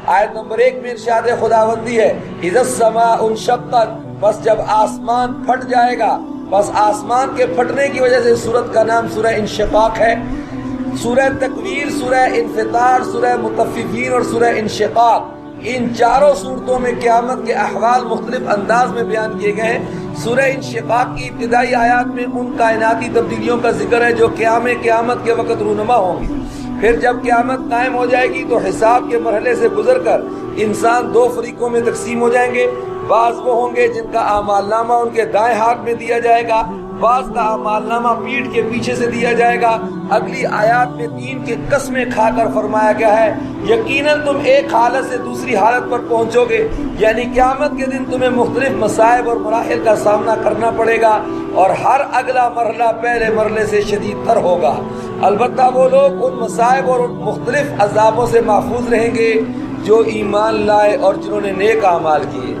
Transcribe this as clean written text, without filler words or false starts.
آیت نمبر 1 میں ارشاد خداوندی ہے اذا السماء انشقت، بس جب آسمان پھٹ جائے گا. بس آسمان کے پھٹنے کی وجہ سے سورت کا نام سورہ انشقاق ہے. سورہ تکویر، سورہ انفطار، سورہ مطففین اور سورہ انشقاق، ان چاروں صورتوں میں قیامت کے احوال مختلف انداز میں بیان کیے گئے ہیں. سورہ انشقاق کی ابتدائی آیات میں ان کائناتی تبدیلیوں کا ذکر ہے جو قیامت کے وقت رونما ہوں گی. پھر جب قیامت قائم ہو جائے گی تو حساب کے مرحلے سے گزر کر انسان دو فریقوں میں تقسیم ہو جائیں گے. بعض وہ ہوں گے جن کا اعمال نامہ ان کے دائیں ہاتھ میں دیا جائے گا، بعض کا اعمال نامہ پیٹھ کے پیچھے سے دیا جائے گا. اگلی آیات میں 3 کی قسمیں کھا کر فرمایا گیا ہے یقیناً تم ایک حالت سے دوسری حالت پر پہنچو گے، یعنی قیامت کے دن تمہیں مختلف مصائب اور مراحل کا سامنا کرنا پڑے گا اور ہر اگلا مرحلہ پہلے مرحلے سے شدید تر ہوگا. البتہ وہ لوگ ان مصائب اور ان مختلف عذابوں سے محفوظ رہیں گے جو ایمان لائے اور جنہوں نے نیک اعمال کیے.